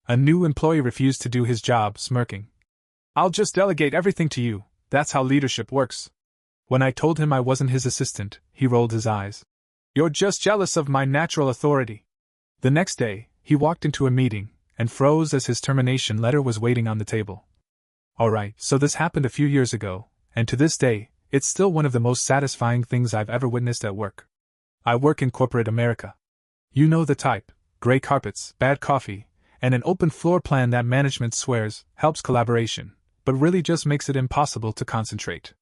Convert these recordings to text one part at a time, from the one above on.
A new employee refused to do his job, smirking. "I'll just delegate everything to you, that's how leadership works." When I told him I wasn't his assistant, he rolled his eyes. "You're just jealous of my natural authority." The next day, he walked into a meeting and froze as his termination letter was waiting on the table. Alright, so this happened a few years ago, and to this day, it's still one of the most satisfying things I've ever witnessed at work. I work in corporate America. You know the type: gray carpets, bad coffee, and an open floor plan that management swears helps collaboration, but really just makes it impossible to concentrate.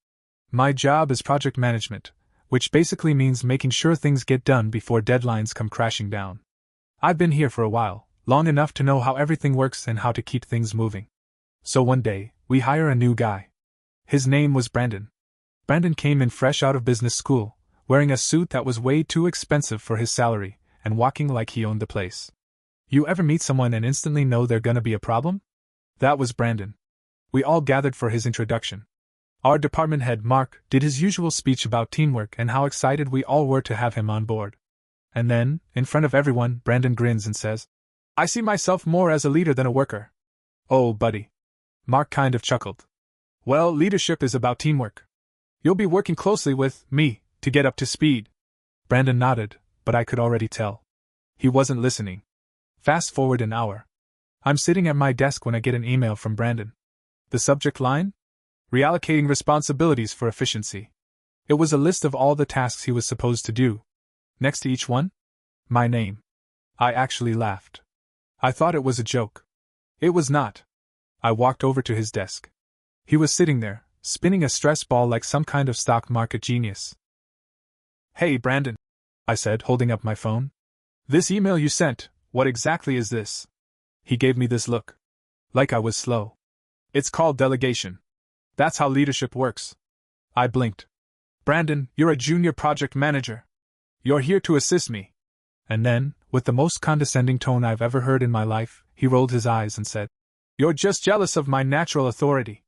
My job is project management, which basically means making sure things get done before deadlines come crashing down. I've been here for a while, long enough to know how everything works and how to keep things moving. So one day, we hire a new guy. His name was Brandon. Brandon came in fresh out of business school, wearing a suit that was way too expensive for his salary, and walking like he owned the place. You ever meet someone and instantly know they're gonna be a problem? That was Brandon. We all gathered for his introduction. Our department head, Mark, did his usual speech about teamwork and how excited we all were to have him on board. And then, in front of everyone, Brandon grins and says, "I see myself more as a leader than a worker." "Oh, buddy." Mark kind of chuckled. "Well, leadership is about teamwork. You'll be working closely with me to get up to speed." Brandon nodded, but I could already tell. He wasn't listening. Fast forward an hour. I'm sitting at my desk when I get an email from Brandon. The subject line? Reallocating responsibilities for efficiency. It was a list of all the tasks he was supposed to do. Next to each one? My name. I actually laughed. I thought it was a joke. It was not. I walked over to his desk. He was sitting there, spinning a stress ball like some kind of stock market genius. "Hey, Brandon," I said, holding up my phone. "This email you sent, what exactly is this?" He gave me this look. Like I was slow. "It's called delegation. That's how leadership works." I blinked. "Brandon, you're a junior project manager. You're here to assist me." And then, with the most condescending tone I've ever heard in my life, he rolled his eyes and said, "You're just jealous of my natural authority."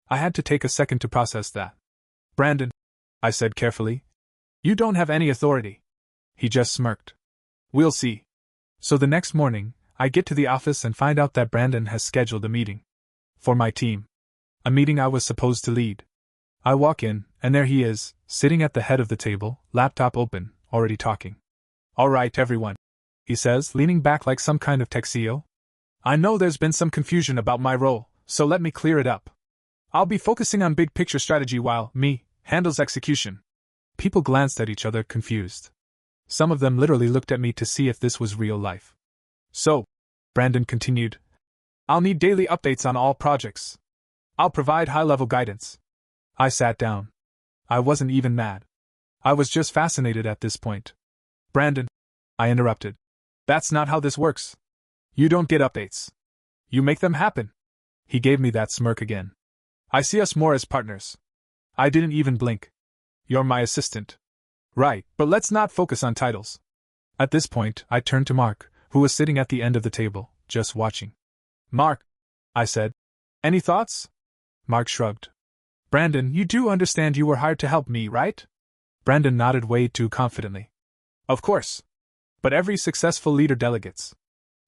I had to take a second to process that. "Brandon," I said carefully, "you don't have any authority." He just smirked. "We'll see." So the next morning, I get to the office and find out that Brandon has scheduled a meeting. For my team. A meeting I was supposed to lead. I walk in, and there he is, sitting at the head of the table, laptop open, already talking. "All right, everyone," he says, leaning back like some kind of tech CEO. "I know there's been some confusion about my role, so let me clear it up. I'll be focusing on big picture strategy while me handles execution." People glanced at each other, confused. Some of them literally looked at me to see if this was real life. "So," Brandon continued, "I'll need daily updates on all projects. I'll provide high-level guidance." I sat down. I wasn't even mad. I was just fascinated at this point. "Brandon," I interrupted, "that's not how this works. You don't get updates. You make them happen." He gave me that smirk again. "I see us more as partners." I didn't even blink. "You're my assistant." "Right, but let's not focus on titles." At this point, I turned to Mark, who was sitting at the end of the table, just watching. "Mark," I said, "any thoughts?" Mark shrugged. "Brandon, you do understand you were hired to help me, right?" Brandon nodded way too confidently. "Of course. But every successful leader delegates.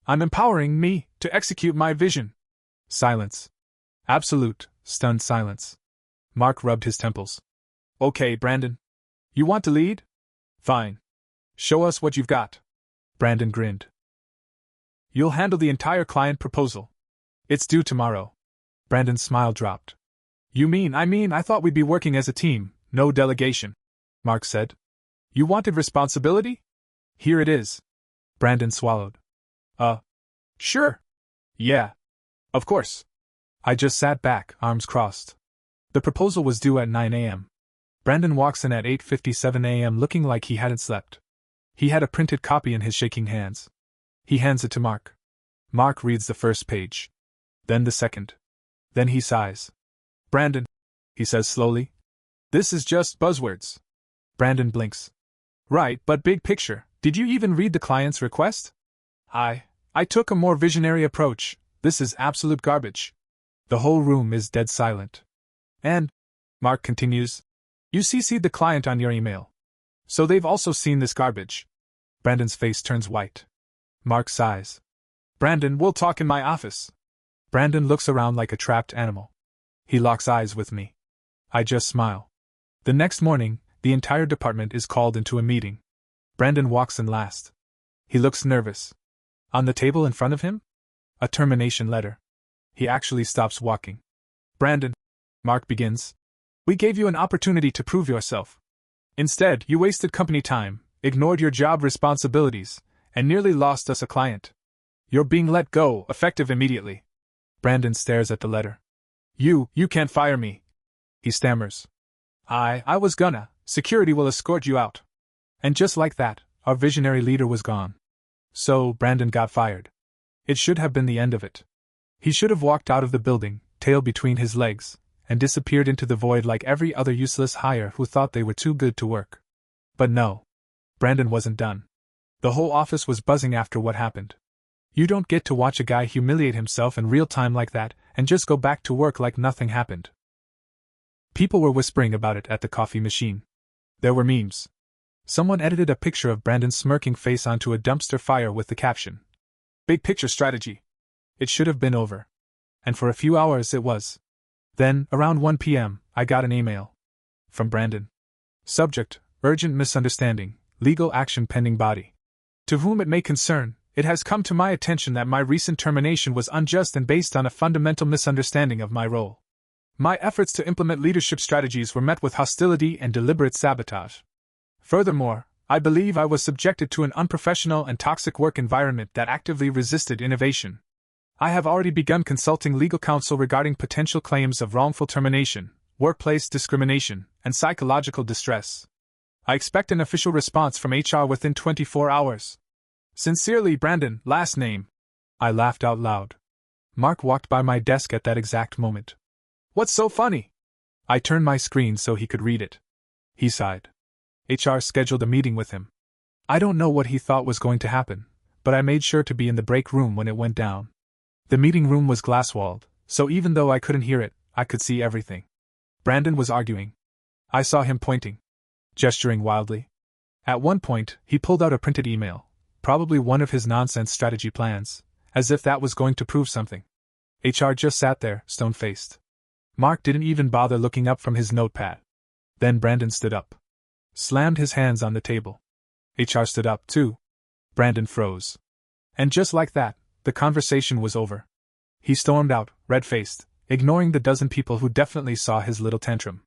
I'm empowering me to execute my vision." Silence. Absolute, stunned silence. Mark rubbed his temples. "Okay, Brandon. You want to lead? Fine. Show us what you've got." Brandon grinned. "You'll handle the entire client proposal. It's due tomorrow." Brandon's smile dropped. I thought we'd be working as a team, no delegation," Mark said. "You wanted responsibility? Here it is." Brandon swallowed. Sure. Yeah. Of course." I just sat back, arms crossed. The proposal was due at 9 a.m. Brandon walks in at 8:57 a.m. looking like he hadn't slept. He had a printed copy in his shaking hands. He hands it to Mark. Mark reads the first page. Then the second. Then he sighs. "Brandon," he says slowly, "this is just buzzwords." Brandon blinks. "Right, but big picture, did you even read the client's request?" I took a more visionary approach. This is absolute garbage." The whole room is dead silent. "And," Mark continues, "you CC'd the client on your email. So they've also seen this garbage." Brandon's face turns white. Mark sighs. Brandon, we'll talk in my office. Brandon looks around like a trapped animal. He locks eyes with me. I just smile. The next morning, the entire department is called into a meeting. Brandon walks in last. He looks nervous. On the table in front of him? A termination letter. He actually stops walking. Brandon, Mark begins. We gave you an opportunity to prove yourself. Instead, you wasted company time, ignored your job responsibilities, and nearly lost us a client. You're being let go, effective immediately. Brandon stares at the letter. You can't fire me. He stammers. I was gonna. Security will escort you out. And just like that, our visionary leader was gone. So, Brandon got fired. It should have been the end of it. He should have walked out of the building, tail between his legs, and disappeared into the void like every other useless hire who thought they were too good to work. But no. Brandon wasn't done. The whole office was buzzing after what happened. You don't get to watch a guy humiliate himself in real time like that and just go back to work like nothing happened. People were whispering about it at the coffee machine. There were memes. Someone edited a picture of Brandon's smirking face onto a dumpster fire with the caption, "Big picture strategy." It should have been over. And for a few hours it was. Then, around 1 p.m., I got an email. From Brandon. Subject, urgent misunderstanding, legal action pending body. To whom it may concern, it has come to my attention that my recent termination was unjust and based on a fundamental misunderstanding of my role. My efforts to implement leadership strategies were met with hostility and deliberate sabotage. Furthermore, I believe I was subjected to an unprofessional and toxic work environment that actively resisted innovation. I have already begun consulting legal counsel regarding potential claims of wrongful termination, workplace discrimination, and psychological distress. I expect an official response from HR within 24 hours. Sincerely, Brandon, last name. I laughed out loud. Mark walked by my desk at that exact moment. What's so funny? I turned my screen so he could read it. He sighed. HR scheduled a meeting with him. I don't know what he thought was going to happen, but I made sure to be in the break room when it went down. The meeting room was glass-walled, so even though I couldn't hear it, I could see everything. Brandon was arguing. I saw him pointing, gesturing wildly. At one point, he pulled out a printed email, probably one of his nonsense strategy plans, as if that was going to prove something. HR just sat there, stone-faced. Mark didn't even bother looking up from his notepad. Then Brandon stood up. Slammed his hands on the table. HR stood up, too. Brandon froze. And just like that, the conversation was over. He stormed out, red-faced, ignoring the dozen people who definitely saw his little tantrum.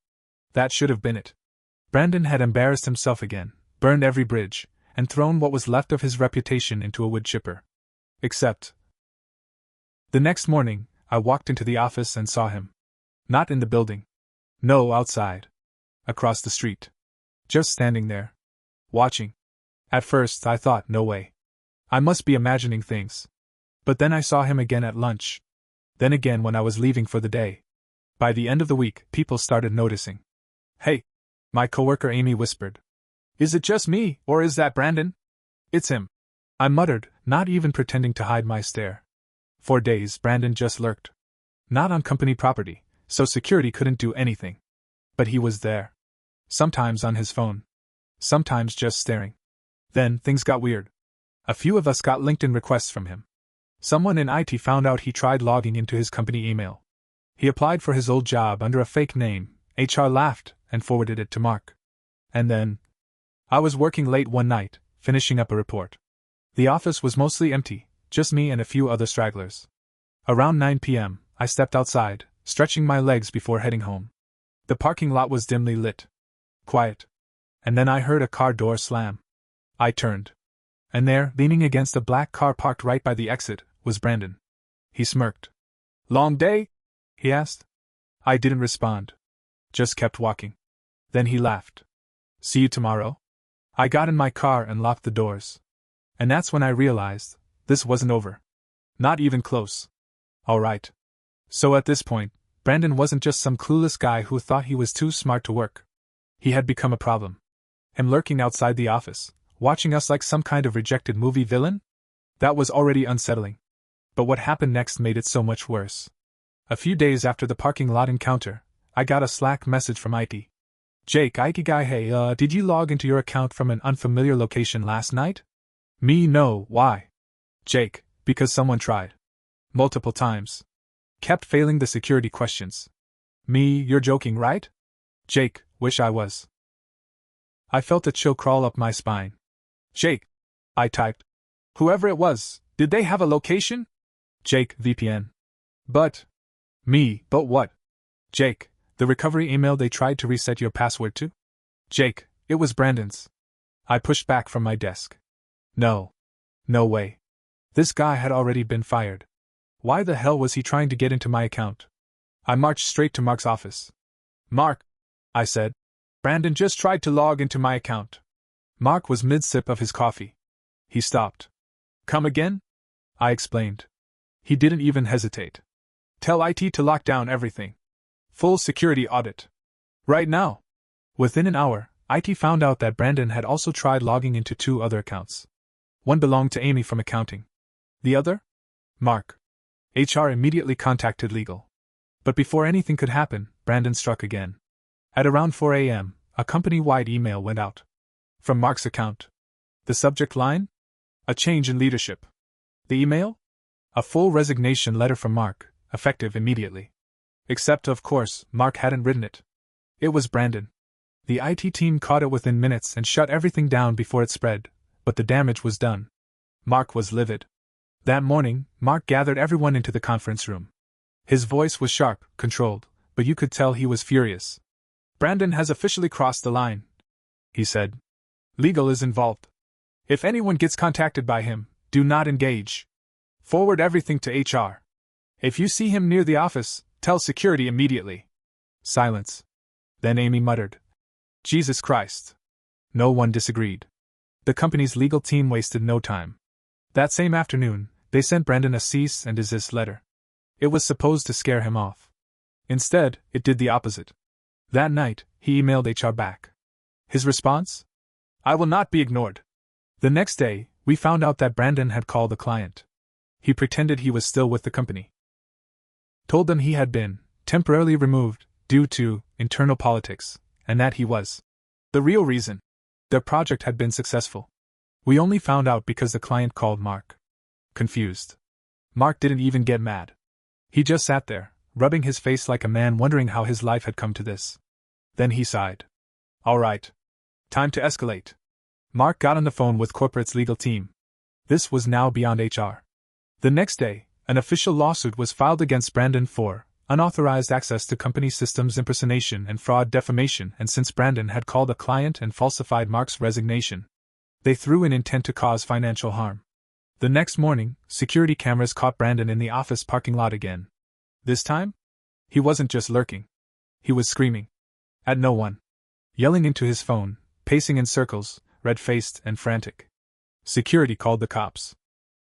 That should have been it. Brandon had embarrassed himself again, burned every bridge, and thrown what was left of his reputation into a wood chipper. Except. The next morning, I walked into the office and saw him. Not in the building. No, outside. Across the street. Just standing there. Watching. At first, I thought, no way. I must be imagining things. But then I saw him again at lunch. Then again when I was leaving for the day. By the end of the week, people started noticing. Hey! My coworker Amy whispered. Is it just me, or is that Brandon? It's him. I muttered, not even pretending to hide my stare. For days, Brandon just lurked. Not on company property, so security couldn't do anything. But he was there. Sometimes on his phone. Sometimes just staring. Then, things got weird. A few of us got LinkedIn requests from him. Someone in IT found out he tried logging into his company email. He applied for his old job under a fake name. HR laughed and forwarded it to Mark. And then, I was working late one night, finishing up a report. The office was mostly empty, just me and a few other stragglers. Around 9 p.m., I stepped outside, stretching my legs before heading home. The parking lot was dimly lit. Quiet. And then I heard a car door slam. I turned. And there, leaning against a black car parked right by the exit, was Brandon. He smirked. Long day? He asked. I didn't respond. Just kept walking. Then he laughed. See you tomorrow? I got in my car and locked the doors. And that's when I realized, this wasn't over. Not even close. All right. So at this point, Brandon wasn't just some clueless guy who thought he was too smart to work. He had become a problem. Him lurking outside the office, watching us like some kind of rejected movie villain? That was already unsettling. But what happened next made it so much worse. A few days after the parking lot encounter, I got a Slack message from IT. Jake, Ike guy, hey, did you log into your account from an unfamiliar location last night? Me, no, why? Jake, Because someone tried. Multiple times. Kept failing the security questions. Me, you're joking, right? Jake, wish I was. I felt a chill crawl up my spine. Jake, I typed. Whoever it was, did they have a location? Jake, VPN. But. Me, but what? Jake, the recovery email they tried to reset your password to? Jake, it was Brandon's. I pushed back from my desk. No. No way. This guy had already been fired. Why the hell was he trying to get into my account? I marched straight to Mark's office. Mark, I said. Brandon just tried to log into my account. Mark was mid-sip of his coffee. He stopped. Come again? I explained. He didn't even hesitate. Tell IT to lock down everything. Full security audit. Right now. Within an hour, IT found out that Brandon had also tried logging into 2 other accounts. One belonged to Amy from accounting. The other? Mark. HR immediately contacted legal. But before anything could happen, Brandon struck again. At around 4 a.m., a company-wide email went out. From Mark's account. The subject line? A change in leadership. The email? A full resignation letter from Mark, effective immediately. Except, of course, Mark hadn't written it. It was Brandon. The IT team caught it within minutes and shut everything down before it spread, but the damage was done. Mark was livid. That morning, Mark gathered everyone into the conference room. His voice was sharp, controlled, but you could tell he was furious. Brandon has officially crossed the line, he said. Legal is involved. If anyone gets contacted by him, do not engage. Forward everything to HR. If you see him near the office, tell security immediately. Silence. Then Amy muttered. Jesus Christ. No one disagreed. The company's legal team wasted no time. That same afternoon, they sent Brandon a cease and desist letter. It was supposed to scare him off. Instead, it did the opposite. That night, he emailed HR back. His response? I will not be ignored. The next day, we found out that Brandon had called the client. He pretended he was still with the company. Told them he had been temporarily removed due to internal politics, and that he was the real reason. Their project had been successful. We only found out because the client called Mark. Confused. Mark didn't even get mad. He just sat there, rubbing his face like a man wondering how his life had come to this. Then he sighed. All right. Time to escalate. Mark got on the phone with corporate's legal team. This was now beyond HR. The next day, an official lawsuit was filed against Brandon for unauthorized access to company systems impersonation and fraud defamation, and since Brandon had called a client and falsified Mark's resignation, they threw in intent to cause financial harm. The next morning, security cameras caught Brandon in the office parking lot again. This time? He wasn't just lurking. He was screaming. At no one. Yelling into his phone, pacing in circles, red-faced and frantic. Security called the cops.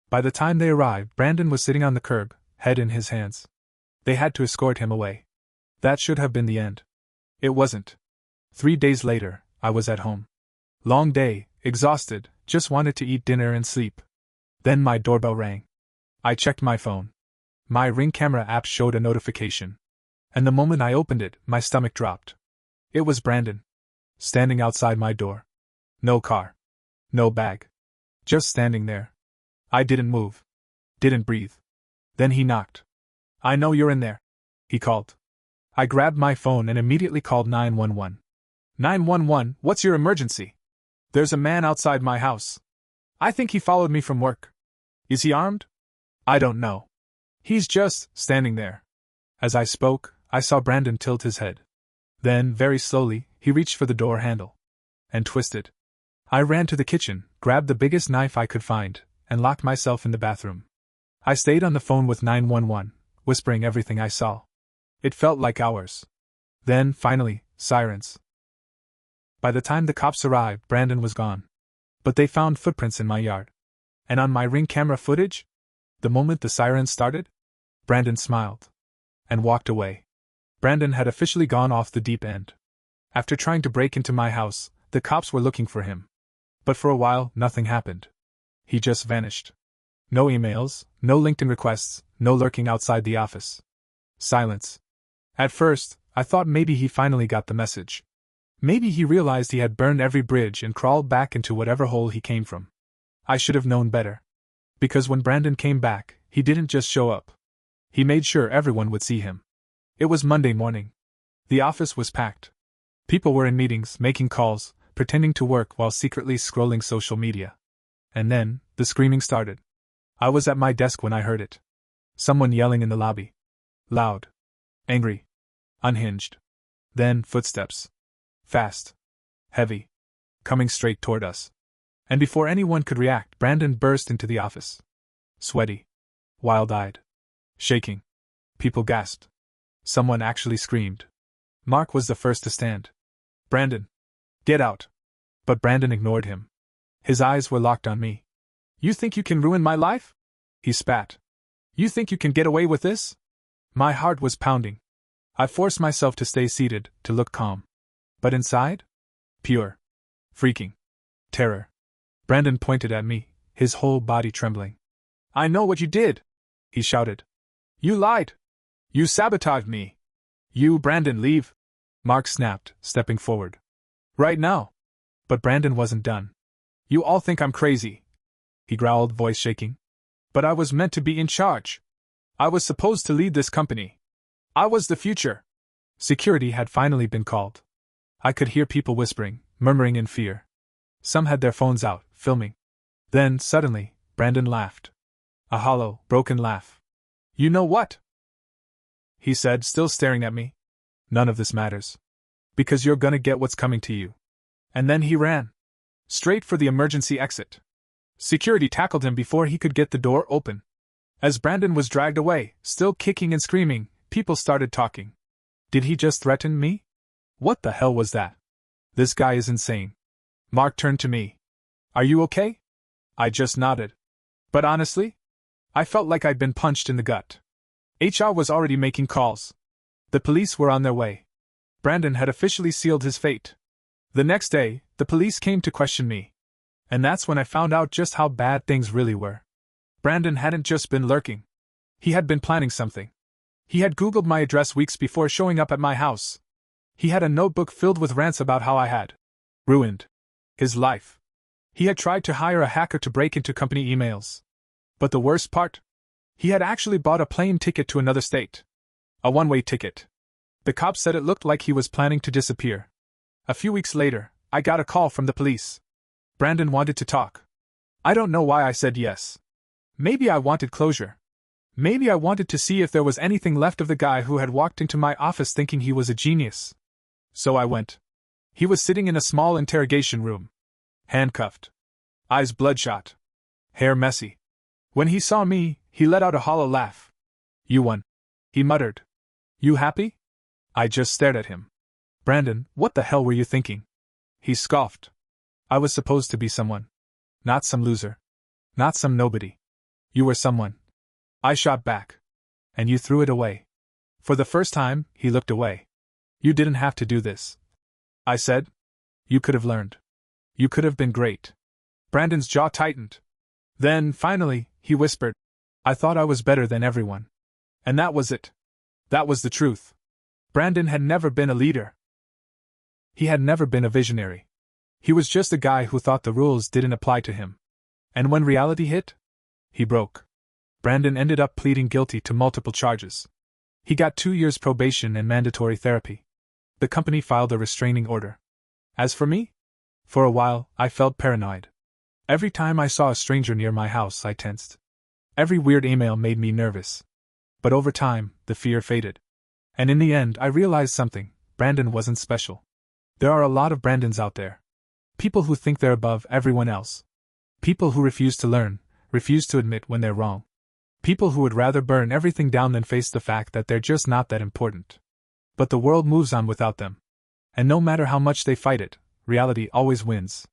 By the time they arrived, Brandon was sitting on the curb, head in his hands. They had to escort him away. That should have been the end. It wasn't. 3 days later, I was at home. Long day, exhausted, just wanted to eat dinner and sleep. Then my doorbell rang. I checked my phone. My Ring camera app showed a notification. And the moment I opened it, my stomach dropped. It was Brandon. Standing outside my door. No car. No bag. Just standing there. I didn't move. Didn't breathe. Then he knocked. I know you're in there, he called. I grabbed my phone and immediately called 911. 911, what's your emergency? There's a man outside my house. I think he followed me from work. Is he armed? I don't know. He's just standing there. As I spoke, I saw Brandon tilt his head. Then, very slowly, he reached for the door handle. And twisted. I ran to the kitchen, grabbed the biggest knife I could find, and locked myself in the bathroom. I stayed on the phone with 911, whispering everything I saw. It felt like hours. Then, finally, sirens. By the time the cops arrived, Brandon was gone. But they found footprints in my yard. And on my Ring camera footage? The moment the sirens started? Brandon smiled. And walked away. Brandon had officially gone off the deep end. After trying to break into my house, the cops were looking for him. But for a while, nothing happened. He just vanished. No emails, no LinkedIn requests, no lurking outside the office. Silence. At first, I thought maybe he finally got the message. Maybe he realized he had burned every bridge and crawled back into whatever hole he came from. I should have known better. Because when Brandon came back, he didn't just show up. He made sure everyone would see him. It was Monday morning. The office was packed. People were in meetings, making calls, pretending to work while secretly scrolling social media. And then, the screaming started. I was at my desk when I heard it. Someone yelling in the lobby. Loud. Angry. Unhinged. Then, footsteps. Fast. Heavy. Coming straight toward us. And before anyone could react, Brandon burst into the office. Sweaty. Wild-eyed. Shaking. People gasped. Someone actually screamed. Mark was the first to stand. Brandon. Get out. But Brandon ignored him. His eyes were locked on me. You think you can ruin my life? He spat. You think you can get away with this? My heart was pounding. I forced myself to stay seated, to look calm. But inside? Pure. Freaking. Terror. Brandon pointed at me, his whole body trembling. I know what you did! He shouted. You lied! You sabotaged me! You, Brandon, leave! Mark snapped, stepping forward. Right now! But Brandon wasn't done. You all think I'm crazy, he growled, voice shaking. But I was meant to be in charge. I was supposed to lead this company. I was the future. Security had finally been called. I could hear people whispering, murmuring in fear. Some had their phones out, filming. Then, suddenly, Brandon laughed. A hollow, broken laugh. You know what? He said, still staring at me. None of this matters. Because you're gonna get what's coming to you. And then he ran. Straight for the emergency exit. Security tackled him before he could get the door open. As Brandon was dragged away, still kicking and screaming, people started talking. Did he just threaten me? What the hell was that? This guy is insane. Mark turned to me. Are you okay? I just nodded. But honestly, I felt like I'd been punched in the gut. HR was already making calls. The police were on their way. Brandon had officially sealed his fate. The next day, the police came to question me. And that's when I found out just how bad things really were. Brandon hadn't just been lurking. He had been planning something. He had Googled my address weeks before showing up at my house. He had a notebook filled with rants about how I had ruined his life. He had tried to hire a hacker to break into company emails. But the worst part? He had actually bought a plane ticket to another state. A one-way ticket. The cop said it looked like he was planning to disappear. A few weeks later, I got a call from the police. Brandon wanted to talk. I don't know why I said yes. Maybe I wanted closure. Maybe I wanted to see if there was anything left of the guy who had walked into my office thinking he was a genius. So I went. He was sitting in a small interrogation room. Handcuffed. Eyes bloodshot. Hair messy. When he saw me, he let out a hollow laugh. You won, he muttered. You happy? I just stared at him. Brandon, what the hell were you thinking? He scoffed. I was supposed to be someone. Not some loser. Not some nobody. You were someone. I shot back. And you threw it away. For the first time, he looked away. You didn't have to do this. I said. You could have learned. You could have been great. Brandon's jaw tightened. Then, finally, he whispered. I thought I was better than everyone. And that was it. That was the truth. Brandon had never been a leader. He had never been a visionary. He was just a guy who thought the rules didn't apply to him. And when reality hit, he broke. Brandon ended up pleading guilty to multiple charges. He got 2 years probation and mandatory therapy. The company filed a restraining order. As for me? For a while, I felt paranoid. Every time I saw a stranger near my house, I tensed. Every weird email made me nervous. But over time, the fear faded. And in the end, I realized something. Brandon wasn't special. There are a lot of Brandons out there. People who think they're above everyone else. People who refuse to learn, refuse to admit when they're wrong. People who would rather burn everything down than face the fact that they're just not that important. But the world moves on without them. And no matter how much they fight it, reality always wins.